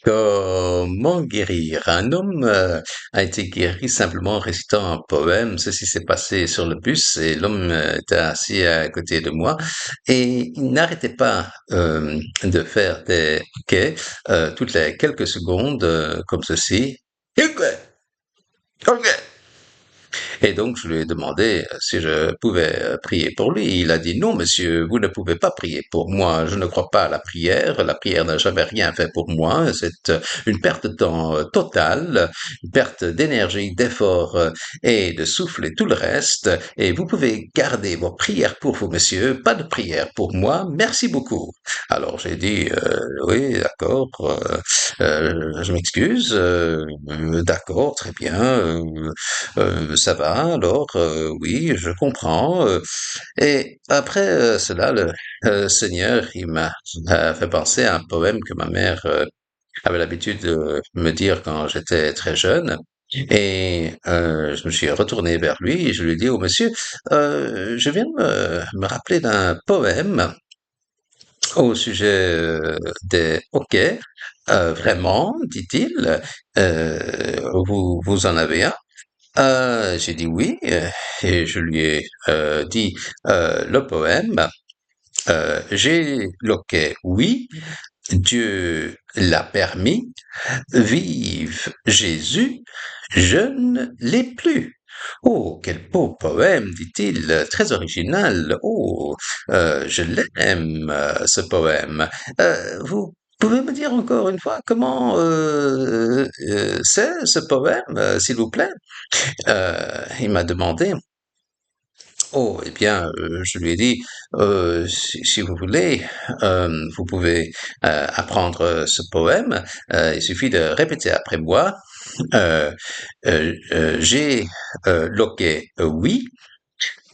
Comment guérir? Un homme a été guéri simplement en récitant un poème. Ceci s'est passé sur le bus et l'homme était assis à côté de moi et il n'arrêtait pas de faire des quais toutes les quelques secondes comme ceci. Ok, ok. Et donc, je lui ai demandé si je pouvais prier pour lui. Il a dit non, monsieur, vous ne pouvez pas prier pour moi. Je ne crois pas à la prière. La prière n'a jamais rien fait pour moi. C'est une perte de temps totale, une perte d'énergie, d'effort et de souffle et tout le reste. Et vous pouvez garder vos prières pour vous, monsieur. Pas de prière pour moi. Merci beaucoup. Alors, j'ai dit oui, d'accord. Je m'excuse. D'accord, très bien. Ça va, alors, oui, je comprends. Et après cela, le Seigneur, il m'a fait penser à un poème que ma mère avait l'habitude de me dire quand j'étais très jeune. Et je me suis retourné vers lui et je lui ai dit, oh monsieur, je viens de me rappeler d'un poème au sujet des hockey. Vraiment, dit-il, vous en avez un? J'ai dit oui, et je lui ai dit le poème. J'ai loquet, oui, Dieu l'a permis. Vive Jésus, je ne l'ai plus. Oh, quel beau poème, dit-il, très original. Oh, je l'aime, ce poème. Vous pouvez me dire encore une fois comment c'est ce poème, s'il vous plaît? Il m'a demandé. Oh, eh bien, je lui ai dit, si vous voulez, vous pouvez apprendre ce poème. Il suffit de répéter après moi. Euh, j'ai loquet oui.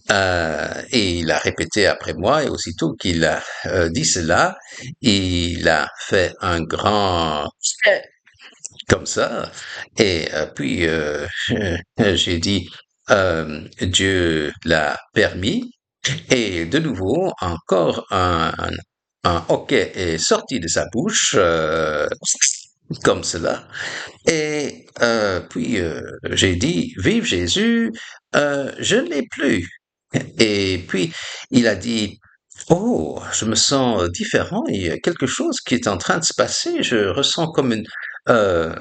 Et il a répété après moi, et aussitôt qu'il a dit cela, il a fait un grand comme ça. Et puis, j'ai dit, Dieu l'a permis. Et de nouveau, encore un hoquet est sorti de sa bouche, comme cela. Et puis, j'ai dit, Vive Jésus, je ne l'ai plus. Et puis, il a dit, oh, je me sens différent, il y a quelque chose qui est en train de se passer, je ressens comme une euh,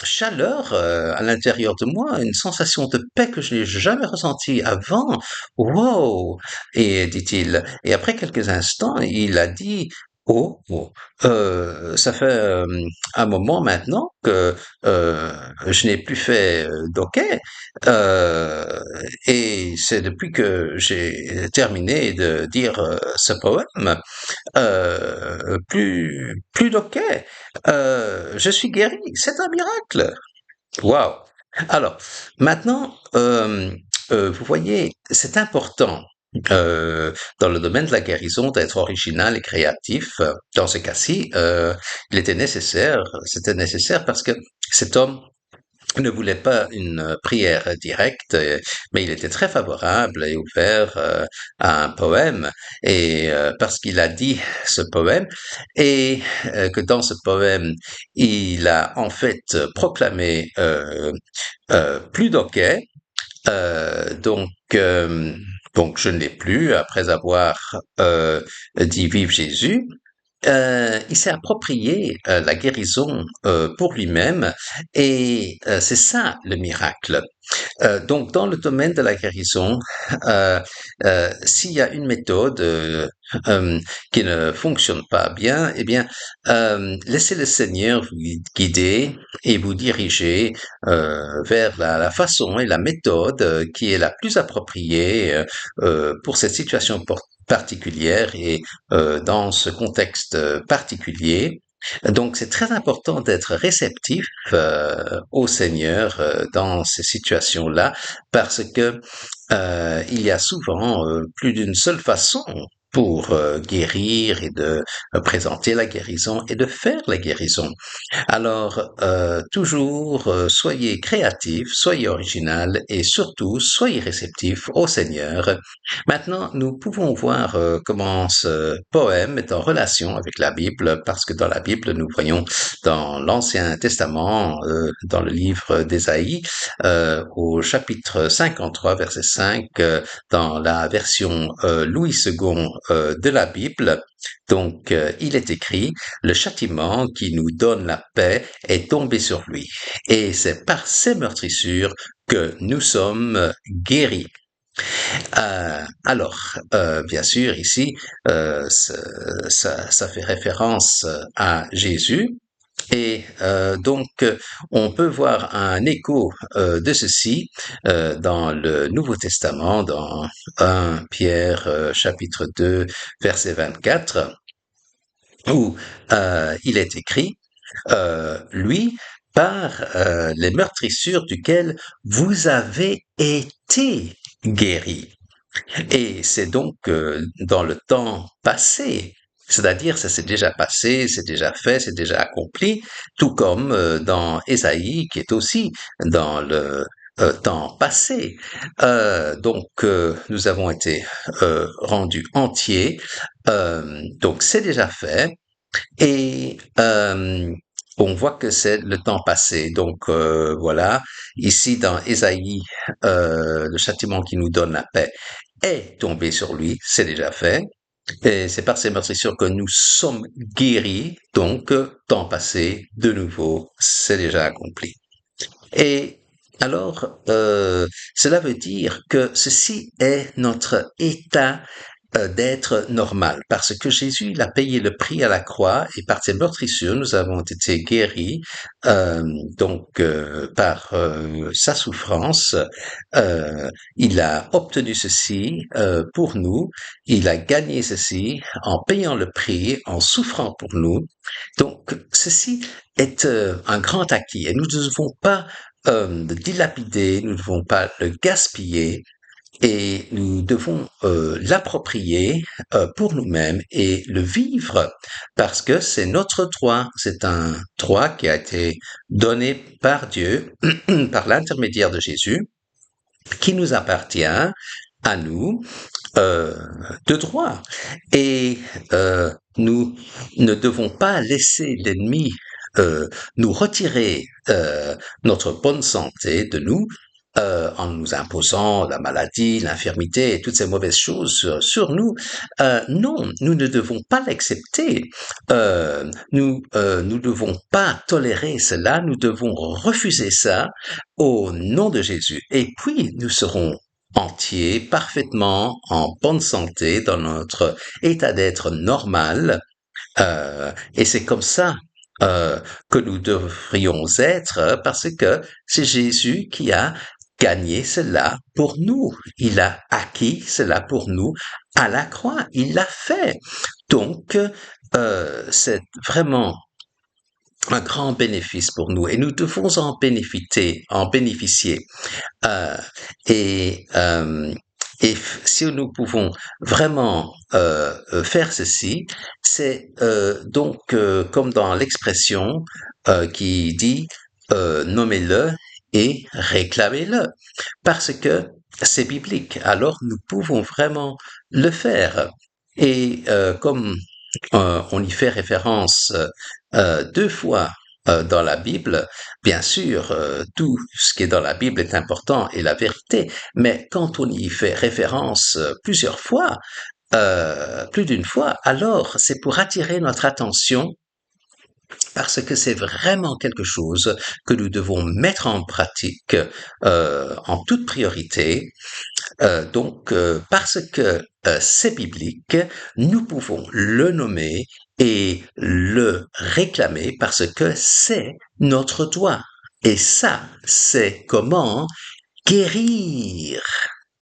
chaleur à l'intérieur de moi, une sensation de paix que je n'ai jamais ressentie avant. Wow! Et dit-il, et après quelques instants, il a dit, oh, oh, ça fait un moment maintenant que je n'ai plus fait d'hockey, euh, et c'est depuis que j'ai terminé de dire ce poème, plus d'hockey. Je suis guéri. C'est un miracle. Waouh! Alors, maintenant, vous voyez, c'est important dans le domaine de la guérison d'être original et créatif. Dans ce cas-ci, c'était nécessaire parce que cet homme ne voulait pas une prière directe, mais il était très favorable et ouvert à un poème, et parce qu'il a dit ce poème, et que dans ce poème, il a en fait proclamé plus d'hoquet, donc donc je ne l'ai plus après avoir dit Vive Jésus. Il s'est approprié la guérison pour lui-même, et c'est ça le miracle. Donc, dans le domaine de la guérison, euh, s'il y a une méthode euh, qui ne fonctionne pas bien, eh bien, laissez le Seigneur vous guider et vous diriger vers la façon et la méthode qui est la plus appropriée pour cette situation particulière et dans ce contexte particulier. Donc, c'est très important d'être réceptif au Seigneur dans ces situations-là, parce que il y a souvent plus d'une seule façon. pour guérir et de présenter la guérison et de faire la guérison. Alors, toujours, soyez créatifs, soyez original et surtout, soyez réceptifs au Seigneur. Maintenant, nous pouvons voir comment ce poème est en relation avec la Bible, parce que dans la Bible, nous voyons dans l'Ancien Testament, dans le livre d'Ésaïe, au chapitre 53, verset 5, dans la version Louis II de la Bible, donc il est écrit: le châtiment qui nous donne la paix est tombé sur lui, et c'est par ses meurtrissures que nous sommes guéris. Bien sûr, ici, ça fait référence à Jésus, et on peut voir un écho de ceci dans le Nouveau Testament, dans 1 Pierre chapitre 2, verset 24, où il est écrit: lui, par les meurtrissures duquel vous avez été guéris. Et c'est donc dans le temps passé, c'est-à-dire ça s'est déjà passé, c'est déjà fait, c'est déjà accompli, tout comme dans Ésaïe, qui est aussi dans le temps passé. Nous avons été rendus entiers, donc c'est déjà fait. Et on voit que c'est le temps passé. Donc voilà, ici dans Ésaïe, le châtiment qui nous donne la paix est tombé sur lui, c'est déjà fait. Et c'est par ces meurtrissures que nous sommes guéris. Donc, temps passé, de nouveau, c'est déjà accompli. Et alors, cela veut dire que ceci est notre état d'être normal, parce que Jésus il a payé le prix à la croix, et par ses meurtrissures nous avons été guéris, euh, par sa souffrance. Il a obtenu ceci pour nous, il a gagné ceci en payant le prix, en souffrant pour nous. Donc ceci est un grand acquis, et nous ne devons pas le dilapider, nous ne devons pas le gaspiller, et nous devons l'approprier pour nous-mêmes et le vivre, parce que c'est notre droit, c'est un droit qui a été donné par Dieu par l'intermédiaire de Jésus, qui nous appartient à nous euh, de droit. Et nous ne devons pas laisser l'ennemi nous retirer notre bonne santé de nous, en nous imposant la maladie, l'infirmité et toutes ces mauvaises choses sur nous. Non, nous ne devons pas l'accepter. Nous ne devons pas tolérer cela. Nous devons refuser ça au nom de Jésus. Et puis, nous serons entiers, parfaitement en bonne santé, dans notre état d'être normal. Et c'est comme ça que nous devrions être, parce que c'est Jésus qui a gagné cela pour nous. Il a acquis cela pour nous à la croix. Il l'a fait. Donc, c'est vraiment un grand bénéfice pour nous, et nous devons en bénéficier. Euh, et, euh, si nous pouvons vraiment faire ceci, c'est comme dans l'expression qui dit nommez-le et réclamez-le, parce que c'est biblique. Alors nous pouvons vraiment le faire. Et comme on y fait référence deux fois dans la Bible. Bien sûr, tout ce qui est dans la Bible est important et la vérité, mais quand on y fait référence plusieurs fois, plus d'une fois, alors c'est pour attirer notre attention, parce que c'est vraiment quelque chose que nous devons mettre en pratique en toute priorité. Parce que c'est biblique, nous pouvons le nommer et le réclamer, parce que c'est notre droit. Et ça, c'est comment guérir.